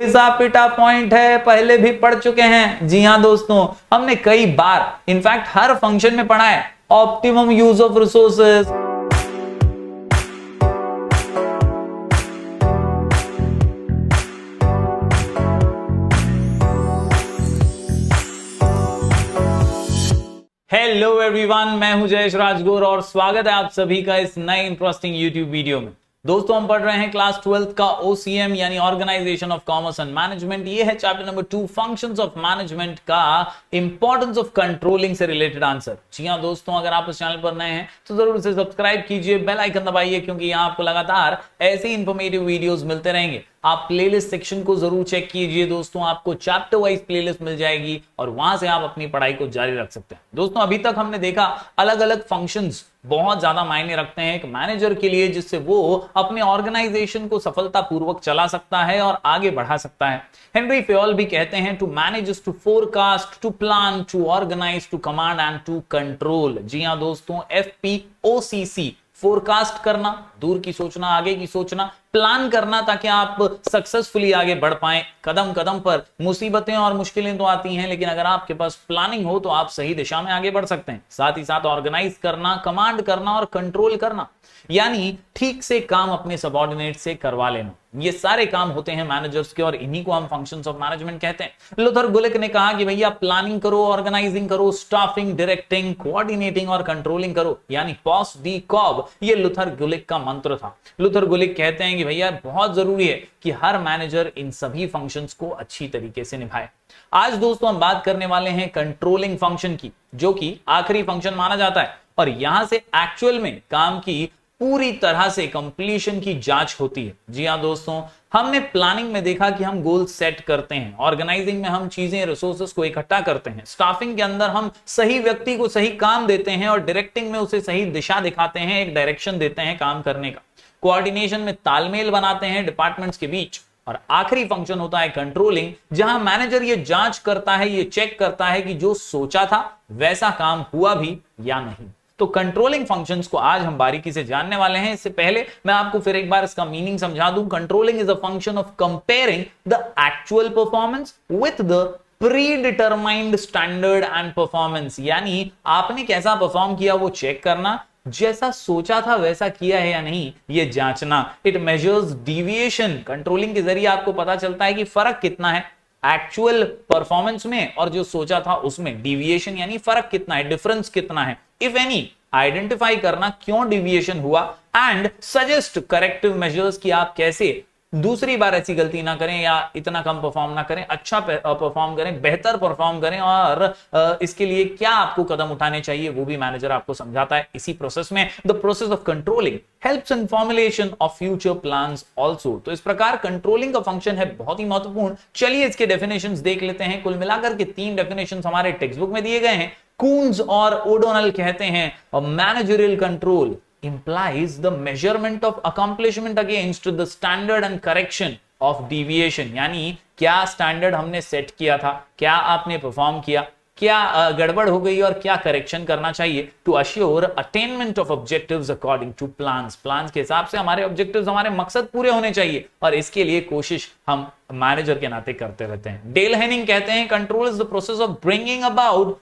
पिसा पिटा पॉइंट है, पहले भी पढ़ चुके हैं। जी हाँ दोस्तों, हमने कई बार इनफैक्ट हर फंक्शन में पढ़ा है optimum use of resources. Hello everyone, मैं हूं जयेश राजगुर और स्वागत है आप सभी का इस नए इंटरेस्टिंग यूट्यूब वीडियो में। दोस्तों, हम पढ़ रहे हैं क्लास 12 का OCM यानी organisation of commerce and management. ये है chapter number 2 functions of management का इंपॉर्टेंस ऑफ कंट्रोलिंग से रिलेटेड आंसर। जी हां दोस्तों, अगर आप इस चैनल पर नए हैं तो जरूर इसे सब्सक्राइब कीजिए, बेल आइकन दबाइए, क्योंकि यहां आपको लगातार ऐसे इंफॉर्मेटिव वीडियोस मिलते रहेंगे। आप प्लेलिस्ट सेक्शन को जरूर चेक कीजिए दोस्तों, आपको चैप्टर वाइज प्लेलिस्ट मिल जाएगी और वहां से आप अपनी पढ़ाई को जारी रख सकते हैं। दोस्तों, अभी तक हमने देखा अलग अलग फंक्शंस बहुत ज्यादा मायने रखते हैं एक मैनेजर के लिए, जिससे वो अपने ऑर्गेनाइजेशन को सफलतापूर्वक चला सकता है और आगे बढ़ा सकता है। हेनरी फेयोल भी कहते हैं to manage is to forecast, to plan, to organise, to command and to control. जी हां दोस्तों, FPOCC, फोरकास्ट करना, दूर की सोचना, आगे की सोचना, प्लान करना ताकि आप सक्सेसफुली आगे बढ़ पाएं। कदम कदम पर मुसीबतें और मुश्किलें तो आती हैं, लेकिन अगर आपके पास प्लानिंग हो तो आप सही दिशा में आगे बढ़ सकते हैं। साथ ही साथ ऑर्गेनाइज करना, कमांड करना और कंट्रोल करना, यानी ठीक से काम अपने सबऑर्डिनेट से करवा लेना। ये सारे काम होते हैं मैनेजर्स के और इन्हीं को हम फंक्शंस ऑफ मैनेजमेंट कहते हैं। लुथर गुलिक ने कहा कि भैया प्लानिंग करो, ऑर्गेनाइजिंग करो, स्टाफिंग, डायरेक्टिंग, कोऑर्डिनेटिंग और कंट्रोलिंग करो, यानी पॉस डी कॉब। ये लुथर गुलिक का मंत्र था। लुथर गुलिक कहते हैं कि भैया बहुत जरूरी है कि हर मैनेजर इन सभी फंक्शंस को अच्छी तरीके से निभाए। आज दोस्तों हम बात करने वाले हैं कंट्रोलिंग फंक्शन की, जो कि आखिरी फंक्शन माना जाता है और यहां से एक्चुअल में काम की पूरी तरह से कंप्लीशन की जांच होती है। जी हां दोस्तों, हमने प्लानिंग में देखा कि हम गोल सेट करते हैं, ऑर्गेनाइजिंग में हम चीजें रिसोर्सेज को इकट्ठा करते हैं, स्टाफिंग के अंदर हम सही व्यक्ति को सही काम देते हैं और डायरेक्टिंग में उसे सही दिशा दिखाते हैं, एक डायरेक्शन देते हैं काम करने का, कोऑर्डिनेशन में तालमेल बनाते हैं डिपार्टमेंट्स के बीच, और आखिरी फंक्शन होता है कंट्रोलिंग, जहां मैनेजर ये जांच करता है, ये चेक करता है कि जो सोचा था वैसा काम हुआ भी या नहीं। तो कंट्रोलिंग फंक्शंस को आज हम बारीकी से जानने वाले हैं। इससे पहले मैं आपको फिर एक बार इसका मीनिंग समझा दूं। Controlling is a function of comparing the actual performance with the predetermined standard and performance, यानी आपने कैसा परफॉर्म किया वो चेक करना, जैसा सोचा था वैसा किया है या नहीं ये जांचना। It measures deviation. कंट्रोलिंग के जरिए आपको पता चलता है कि फर्क कितना है एक्चुअल परफॉर्मेंस में और जो सोचा था उसमें। डिविएशन यानी फर्क कितना है, डिफरेंस कितना है, इफ एनी आइडेंटिफाई करना क्यों डिविएशन हुआ, एंड सजेस्ट करेक्टिव मेजर्स कि आप कैसे दूसरी बार ऐसी गलती ना करें या इतना कम परफॉर्म ना करें, अच्छा परफॉर्म करें, बेहतर परफॉर्म करें, और इसके लिए क्या आपको कदम उठाने चाहिए वो भी मैनेजर आपको समझाता है इसी प्रोसेस में। The process of controlling helps in formulation of future plans also. तो इस प्रकार कंट्रोलिंग का फंक्शन है बहुत ही महत्वपूर्ण। चलिए इसके डेफिनेशंस देख लेते हैं। कुल मिलाकर के 3 डेफिनेशंस हमारे टेक्स्ट बुक में दिए गए हैं। कून्स और ओडोनल कहते हैं managerial control implies the measurement of accomplishment against the standard and correction of deviation, यानी क्या स्टैंडर्ड हमने सेट किया था, क्या आपने परफॉर्म किया, क्या गड़बड़ हो गई और क्या करेक्शन करना चाहिए, to assure attainment of objectives according to plans. Plans के हिसाब से हमारे ऑब्जेक्टिव्स, हमारे मकसद पूरे होने चाहिए और इसके लिए कोशिश हम मैनेजर के नाते करते रहते हैं। डेल हेनिंग कहते हैं control is the process of bringing about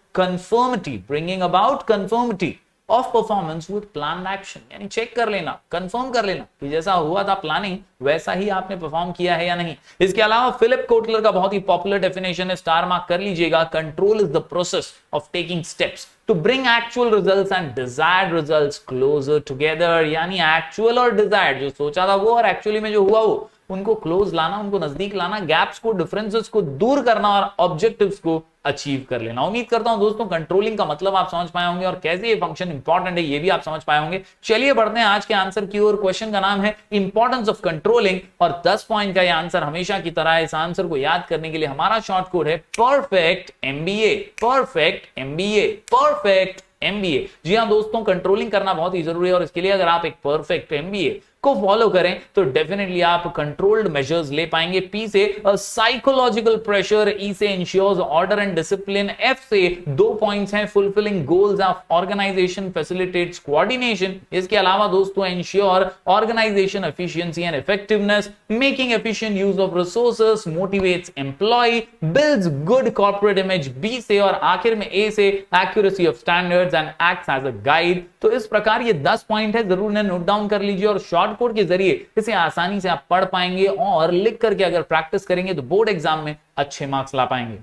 conformity of performance with planned action, यानी चेक कर लेना, कंफर्म कर लेना कि जैसा हुआ था प्लानिंग वैसा ही आपने परफॉर्म किया है या नहीं। इसके अलावा फिलिप कोटलर का बहुत ही पॉपुलर डेफिनेशन है, स्टार मार्क कर लीजिएगा, control is the process of taking steps to bring actual results and desired results closer together, यानी एक्चुअल और डिजायर्ड, जो सोचा था वो और एक्चुअली में जो हुआ वो, उनको क्लोज लाना, उनको नजदीक लाना, गैप्स को, डिफरेंसेस को दूर करना और ऑब्जेक्टिव्स को अचीव कर लेना। उम्मीद करता हूं दोस्तों कंट्रोलिंग का मतलब आप समझ पाए होंगे और कैसे ये फंक्शन इंपॉर्टेंट है ये भी आप समझ पाए होंगे। चलिए बढ़ते हैं आज के आंसर की ओर। क्वेश्चन का नाम है इंपॉर्टेंस ऑफ कंट्रोलिंग और 10 पॉइंट का ये आंसर हमेशा की तरह है। इस आंसर को याद करने के लिए हमारा शॉर्ट कोड है perfect MBA, perfect MBA, perfect MBA. जी हां दोस्तों, कंट्रोलिंग करना बहुत ही जरूरी है और इसके लिए अगर आप एक परफेक्ट एमबीए को फॉलो करें तो डेफिनेटली आप कंट्रोल्ड मेजर्स ले पाएंगे। पी से साइकोलॉजिकल प्रेशर, ई से ensures order and discipline, F से 2 पॉइंट्स हैं fulfilling goals of organisation, facilitates coordination. इसके अलावा दोस्तों ensure organisation efficiency and effectiveness, making efficient use of resources, motivates employee, builds good corporate image, B से, और आखिर में ए से accuracy of standards and acts as a guide. तो इस प्रकार ये 10 पॉइंट है, जरूर नोट डाउन कर लीजिए और शॉर्ट कोड के जरिए इसे आसानी से आप पढ़ पाएंगे और लिख करके अगर प्रैक्टिस करेंगे तो बोर्ड एग्जाम में अच्छे मार्क्स ला पाएंगे।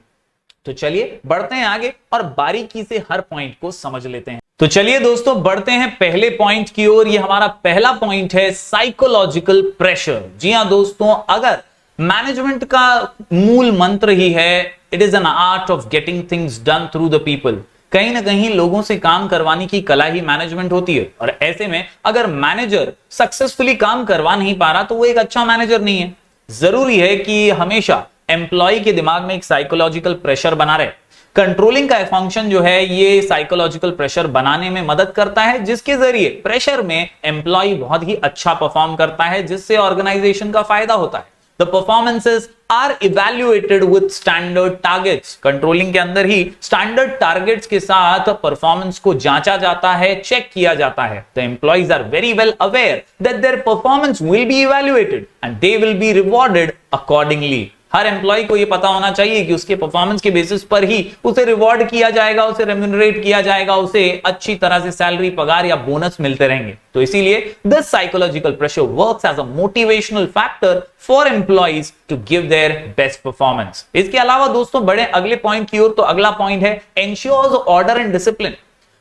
तो चलिए बढ़ते हैं आगे और बारीकी से हर पॉइंट को समझ लेते हैं। तो चलिए दोस्तों बढ़ते हैं पहले पॉइंट की ओर। ये हमारा पहला पॉइंट है साइकोलॉजिकल प्रेशर। जी हां दोस्तों, अगर मैनेजमेंट का मूल मंत्र ही है it is an art of getting things done through the people, कहीं ना कहीं लोगों से काम करवाने की कला ही मैनेजमेंट होती है। और ऐसे में अगर मैनेजर सक्सेसफुली काम करवा नहीं पा रहा तो वो एक अच्छा मैनेजर नहीं है। जरूरी है कि हमेशा एम्प्लॉय के दिमाग में एक साइकोलॉजिकल प्रेशर बना रहे। कंट्रोलिंग का फंक्शन जो है ये साइकोलॉजिकल प्रेशर बनाने में मदद करता है, जिसके जरिए प्रेशर में एम्प्लॉय बहुत ही अच्छा परफॉर्म करता है, जिससे ऑर्गेनाइजेशन का फायदा होता है। The performances are evaluated with standard targets. Controlling के अंदर ही स्टैंडर्ड टारगेट्स के साथ परफॉर्मेंस को जांचा जाता है, चेक किया जाता है। The employees are very well aware that their performance will be evaluated and they will be rewarded accordingly. हर एम्प्लॉय को यह पता होना चाहिए कि उसके परफॉर्मेंस के बेसिस पर ही उसे रिवॉर्ड किया जाएगा, उसे रेम्यूनरेट किया जाएगा, उसे अच्छी तरह से सैलरी, पगार या बोनस मिलते रहेंगे। तो इसीलिए this psychological pressure works as a motivational factor for employees to give their best performance. इसके अलावा दोस्तों बड़े अगले पॉइंट की ओर, तो अगला पॉइंट है एंश्योर्स ऑर्डर एंड डिसिप्लिन।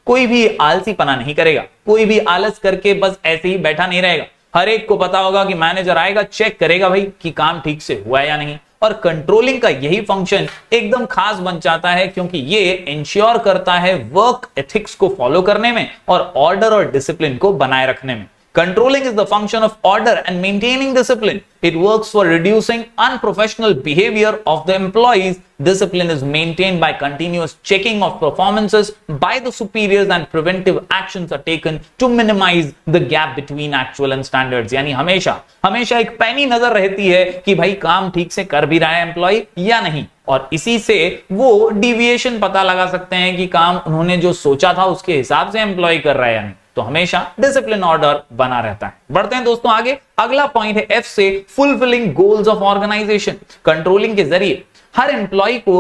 कोई भी आलसीपना नहीं करेगा, कोई भी आलस करके बस ऐसे ही बैठा नहीं रहेगा। हर एक को पता होगा कि मैनेजर आएगा, चेक करेगा भाई कि काम ठीक से हुआ या नहीं। और कंट्रोलिंग का यही फंक्शन एकदम खास बन जाता है, क्योंकि ये इंश्योर करता है वर्क एथिक्स को फॉलो करने में और ऑर्डर और डिसिप्लिन को बनाए रखने में। Controlling is the function of order and maintaining discipline. It works for reducing unprofessional behavior of the employees. Discipline is maintained by continuous checking of performances by the superiors and preventive actions are taken to minimize the gap between actual and standards. यानी हमेशा एक पैनी नजर रहती है कि भाई काम ठीक से कर भी रहा है एम्प्लॉय या नहीं, और इसी से वो डिविएशन पता लगा सकते हैं कि काम उन्होंने जो सोचा था उसके हिसाब से एम्प्लॉय कर रहा है या नहीं। तो हमेशा डिसिप्लिन ऑर्डर बना रहता है। बढ़ते हैं दोस्तों आगे। अगला पॉइंट है एफ से fulfilling goals of organisation. Controlling के जरिए हर एम्प्लॉय को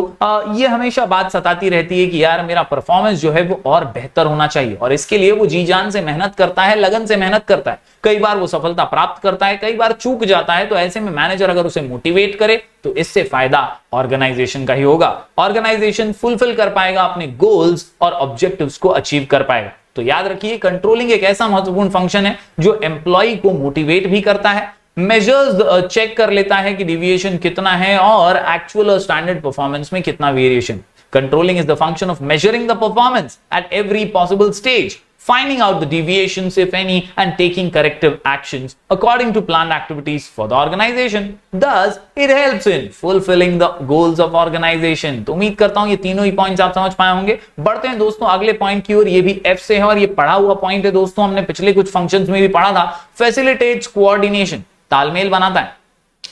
ये हमेशा बात सताती रहती है कि यार मेरा परफॉर्मेंस जो है वो और बेहतर होना चाहिए, और इसके लिए वो जी जान से मेहनत करता है, लगन से मेहनत करता है। कई बार वो सफलता प्राप्त करता है, कई बार चूक जाता है। तो ऐसे में मैनेजर अगर उसे मोटिवेट करे तो इससे फायदा ऑर्गेनाइजेशन का ही होगा। ऑर्गेनाइजेशन फुलफिल कर पाएगा अपने गोल्स और ऑब्जेक्टिव्स को अचीव कर पाएगा। तो याद रखिए कंट्रोलिंग एक ऐसा महत्वपूर्ण फंक्शन है जो एम्प्लॉय को मोटिवेट भी करता है, मेजर्स चेक कर लेता है कि डिविएशन कितना है और एक्चुअल और स्टैंडर्ड परफॉर्मेंस में कितना variation. Controlling is the function of measuring the performance at every possible stage, finding out the deviations if any and taking corrective actions according to planned activities for the organization. Thus it helps in fulfilling the goals of organization. तो उम्मीद करता हूं ये तीनों ही points आप समझ पाए होंगे। बढ़ते हैं दोस्तों अगले पॉइंट की ओर। ये भी एफ से है और ये पढ़ा हुआ पॉइंट है दोस्तों, हमने पिछले कुछ फंक्शंस में भी पढ़ा था। फैसिलिटेट्स कोऑर्डिनेशन, तालमेल बनाता है।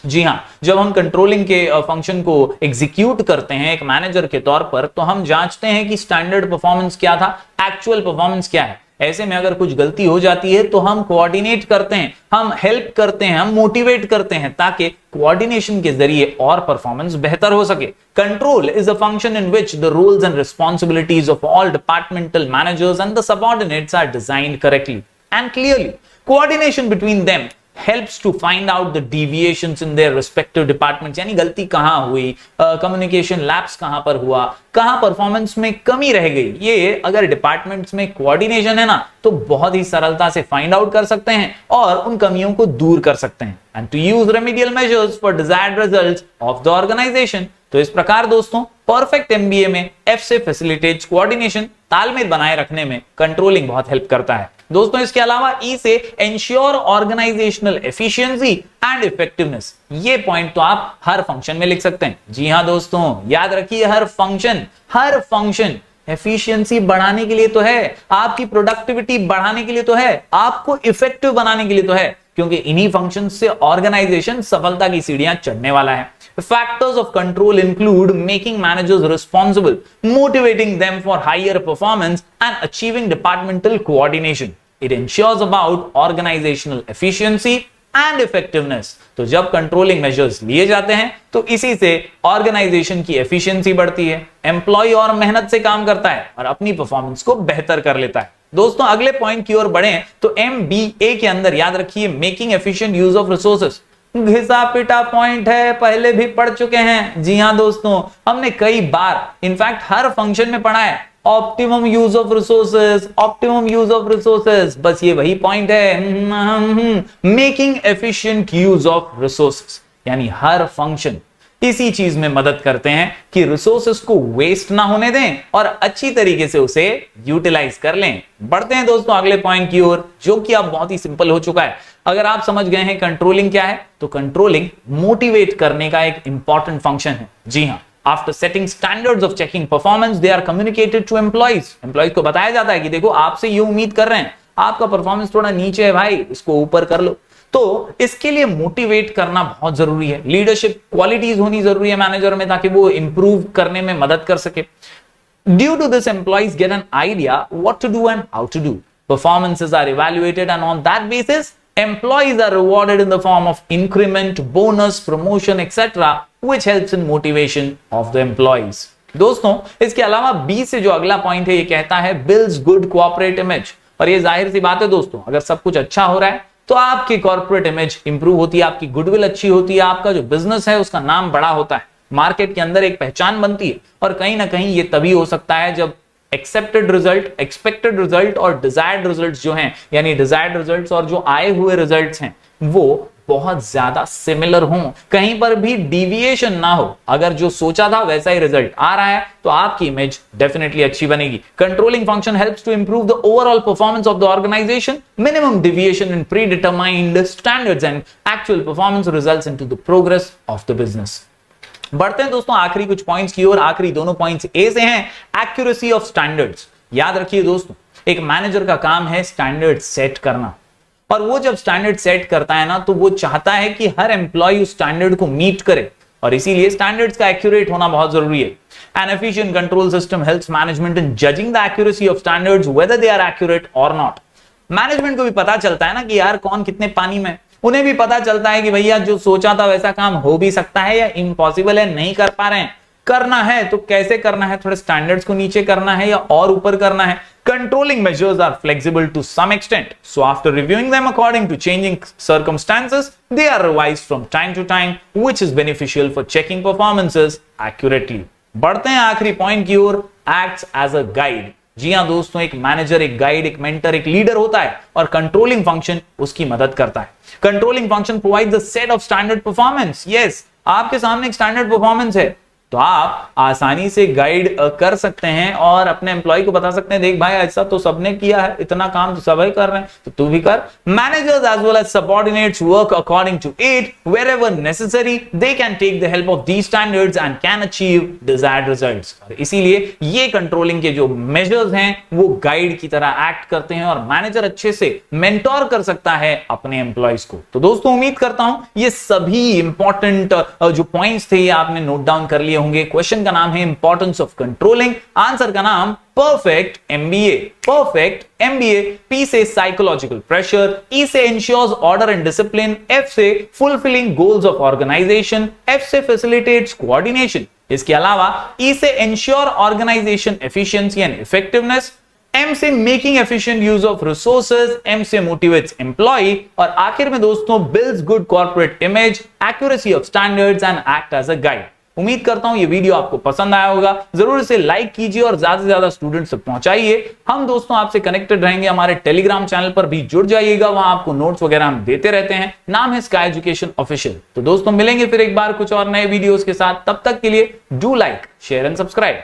जी हां, जब हम कंट्रोलिंग के फंक्शन को एग्जीक्यूट करते हैं एक मैनेजर के तौर पर, तो हम जांचते हैं कि स्टैंडर्ड परफॉर्मेंस क्या था, एक्चुअल परफॉर्मेंस क्या है। ऐसे में अगर कुछ गलती हो जाती है तो हम कोऑर्डिनेट करते हैं, हम हेल्प करते हैं, हम मोटिवेट करते हैं ताकि कोऑर्डिनेशन के जरिए और परफॉर्मेंस बेहतर हो सके। Control is a function in which the roles and responsibilities of all departmental managers and the subordinates are designed correctly and clearly. Coordination between them helps to find out the deviations in their respective departments, यानी गलती कहां हुई, communication lapse कहां पर हुआ, कहां performance में कमी रह गई। ये अगर डिपार्टमेंट्स में कोऑर्डिनेशन है ना तो बहुत ही सरलता से फाइंड आउट कर सकते हैं और उन कमियों को दूर कर सकते हैं। And to use remedial measures for desired results of the organisation. तो इस प्रकार दोस्तों परफेक्ट एमबीए में एफ से फैसिलिटेट्स कोऑर्डिनेशन, तालमेल बनाए रखने में कंट्रोलिंग बहुत हेल्प करता है दोस्तों। इसके अलावा ई से ensure organisational efficiency and effectiveness. ये पॉइंट तो आप हर फंक्शन में लिख सकते हैं। जी हां दोस्तों, याद रखिए हर फंक्शन एफिशिएंसी बढ़ाने के लिए तो है, आपकी प्रोडक्टिविटी बढ़ाने के लिए तो है, आपको इफेक्टिव बनाने के लिए तो है। क्योंकि इन्हीं फंक्शन से ऑर्गेनाइजेशन सफलता की सीढ़ियां चढ़ने वाला है। Factors of control include making managers responsible, motivating them for higher performance and achieving departmental coordination. It ensures about organisational efficiency and effectiveness. तो जब कंट्रोलिंग मेजर्स लिए जाते हैं तो इसी से ऑर्गेनाइजेशन की एफिशिएंसी बढ़ती है, एम्प्लॉय और मेहनत से काम करता है और अपनी परफॉर्मेंस को बेहतर कर लेता है। दोस्तों अगले पॉइंट की ओर बढ़े तो MBA के अंदर याद रखिए making efficient use of resources. घिसा पिटा पॉइंट है, पहले भी पढ़ चुके हैं। जी हां दोस्तों, हमने कई बार इनफैक्ट हर फंक्शन में पढ़ा है optimum use of resources, optimum use of resources. बस ये वही पॉइंट है, making efficient use of resources, यानी हर फंक्शन इसी चीज में मदद करते हैं कि रिसोर्सेज को वेस्ट ना होने दें और अच्छी तरीके से उसे यूटिलाइज कर लें। बढ़ते हैं दोस्तों अगले पॉइंट की ओर, जो कि अब बहुत ही सिंपल हो चुका है। अगर आप समझ गए हैं कंट्रोलिंग क्या है, तो कंट्रोलिंग मोटिवेट करने का एक इंपॉर्टेंट फंक्शन है। जी हां, after setting standards of checking performance they are communicated to employees. Employees को बताया जाता है कि देखो आपसे ये उम्मीद कर रहे हैं, आपका परफॉर्मेंस थोड़ा नीचे है भाई, इसको ऊपर कर लो। तो इसके लिए मोटिवेट करना बहुत जरूरी है। लीडरशिप क्वालिटीज होनी जरूरी है मैनेजर में, ताकि वो इंप्रूव करने में मदद कर सके। Due to this, employees get an idea what to do and how to do. Performances are evaluated, and on that basis, employees are rewarded in the form of increment, bonus, promotion, etc., which helps in motivation of the employees. दोस्तों इसके अलावा B से जो अगला point है ये कहता है builds good corporate image। और ये जाहिर सी बात है दोस्तों, अगर सब कुछ अच्छा हो रहा है तो आपकी कॉर्पोरेट इमेज इंप्रूव होती है, आपकी गुडविल अच्छी होती है, आपका जो बिजनेस है उसका नाम बड़ा होता है, मार्केट के अंदर एक पहचान बनती है। और कहीं ना कहीं ये तभी हो सकता है जब एक्सेप्टेड रिजल्ट, एक्सपेक्टेड रिजल्ट और डिजायर्ड रिजल्ट्स जो हैं, यानी डिजायर्ड रिजल्ट्स और जो आए हुए रिजल्ट्स हैं वो बहुत ज्यादा सिमिलर हों, कहीं पर भी डिविएशन ना हो। अगर जो सोचा था वैसा ही रिजल्ट आ रहा है तो आपकी इमेज डेफिनेटली अच्छी बनेगी। Controlling function helps to improve the overall performance of the organisation. Minimum deviation in predetermined standards and actual performance results into the progress of the business. बढ़ते हैं दोस्तों आखिरी कुछ पॉइंट्स की ओर। आखिरी दोनों पॉइंट्स ए से हैं, एक्यूरेसी ऑफ स्टैंडर्ड्स। याद रखिए दोस्तों, एक मैनेजर का काम है स्टैंडर्ड सेट करना, और वो जब स्टैंडर्ड सेट करता है ना तो वो चाहता है कि हर एम्प्लॉय उस स्टैंडर्ड को मीट करे, और इसीलिए स्टैंडर्ड्स का एक्यूरेट होना बहुत जरूरी है। An efficient control system helps management in judging the accuracy of standards, whether they are accurate or not. Management को भी पता चलता है ना कि यार कौन कितने पानी में, उन्हें भी पता चलता है कि भैया जो सोचा था वैसा काम हो भी सकता है या इम्पॉसिबल है, नहीं कर पा रहे हैं। करना है तो कैसे करना है, थोड़े स्टैंडर्ड्स को नीचे करना है या और ऊपर करना है। Controlling measures are flexible to some extent, so after reviewing them according to changing circumstances, they are revised from time to time, which is beneficial for checking performances accurately. बढ़ते हैं आखिरी पॉइंट की ओर, acts as a guide। जी हां दोस्तों, एक manager, एक guide, एक mentor, एक लीडर होता है और कंट्रोलिंग फंक्शन उसकी मदद करता है। Controlling function provides a set of standard performance. Yes, आपके सामने एक स्टैंडर्ड परफॉर्मेंस है तो आप आसानी से गाइड कर सकते हैं और अपने एम्प्लॉय को बता सकते हैं, देख भाई ऐसा तो सबने किया है, इतना काम तो सभी कर रहे हैं तो तू भी कर। Managers as well as subordinates work according to it, wherever necessary they can take the help of these standards and can achieve desired results. इसीलिए ये कंट्रोलिंग के जो मेजर्स हैं वो गाइड की तरह एक्ट करते हैं और मैनेजर अच्छे से मेंटोर कर सकता है अपने एम्प्लॉयज को। तो दोस्तों उम्मीद करता हूं ये सभी इंपॉर्टेंट जो पॉइंट्स थे ये आपने नोट डाउन कर लिए होंगे। क्वेश्चन का नाम है इंपॉर्टेंस ऑफ कंट्रोलिंग, आंसर का नाम perfect MBA. Perfect MBA. P से साइकोलॉजिकल प्रेशर, ई से ensures order and discipline, F से fulfilling goals of organisation, F से फैसिलिटेट्स कोऑर्डिनेशन। इसके अलावा ई से ensure organisation efficiency and effectiveness, M से making efficient use of resources, M से motivates employ, और आखिर में दोस्तों builds good corporate image, accuracy of standards and act as a guide. उम्मीद करता हूं ये वीडियो आपको पसंद आया होगा। जरूर इसे लाइक कीजिए और ज्यादा से ज्यादा स्टूडेंट्स तक पहुंचाइए। हम दोस्तों आपसे कनेक्टेड रहेंगे, हमारे टेलीग्राम चैनल पर भी जुड़ जाइएगा, वहां आपको नोट्स वगैरह हम देते रहते हैं। नाम है स्काई एजुकेशन ऑफिशियल। तो दोस्तों मिलेंगे फिर एक बार कुछ और नए वीडियोस के साथ, तब तक के लिए do like, share and subscribe.